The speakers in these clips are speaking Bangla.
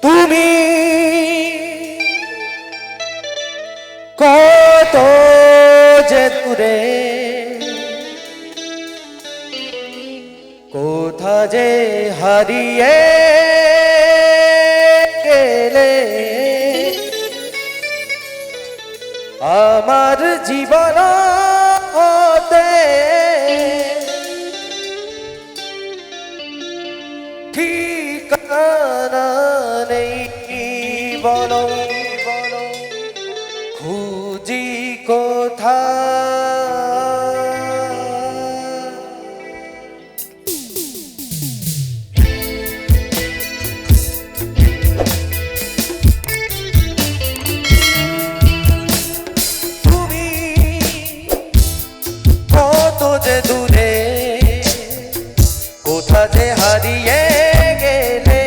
তুমি কত যে দূরে, কোথা যে হারিয়ে গেলে, আমার জীবন হতে ঠিকানা নেই। বলো বলো খুঁজি কোথায়? তুমি কত যে দূরে, কোথা যে হারিয়ে গেলে,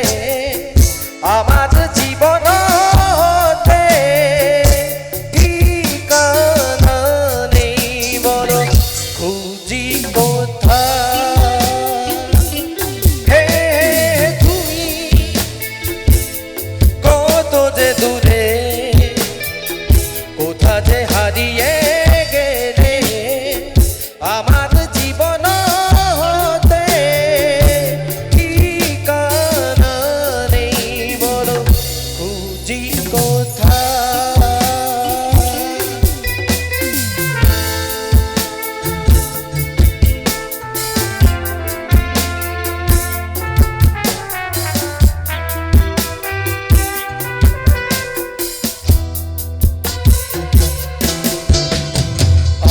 আমার জীবন হতে ঠিকানা নেই। বলো খুঁজি কোথায়? হে তুমি কত যে দূরে, কোথা যে হারিয়ে গেলে, আমার জীবন হতে ঠিকানা নেই। বলো খুঁজি কোথায়?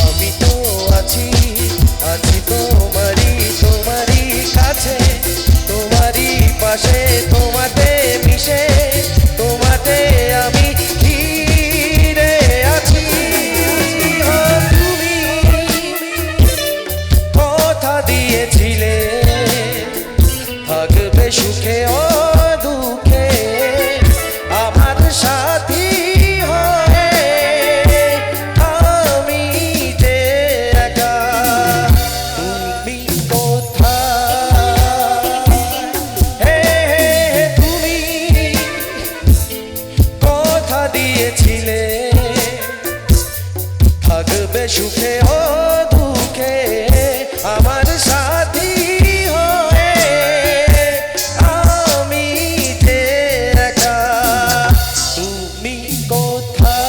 আমি তো আছি আছি তোমারই তোমারই কাছে, তোমারই পাশে, তোমাতে মিশে, তোমাতে আমি ঘিরে আছি। ও তুমি কথা দিয়েছিলে থাকবে সুখে ও দুঃখে, আমার সাথী হয়ে আমি যে একা। তুমি কোথায়? হে তুমি কথা দিয়েছিলে থাকবে সুখে ও দুঃখে, আমার সাথী হয়ে আমি যে একা। তুমি কোথায়?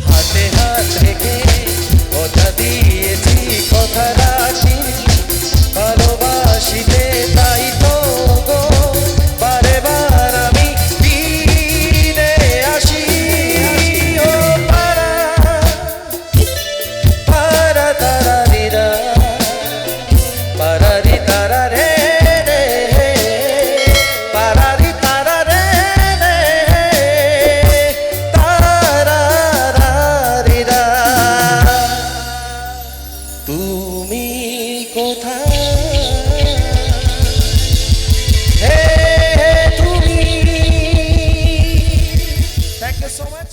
হাতে হাত রেখে কথা দিয়েছি, কথা রাখি, ভালোবাসিতে তাই তো গো বারে বার আমি ফিরে আসি। ও পারা পারা তারা রিরা, পারারি তারা রে রে, পারারি তারা রে রে, তারা রা রিরা। তুমি কোথায়? হে তুমি। Thank you so much.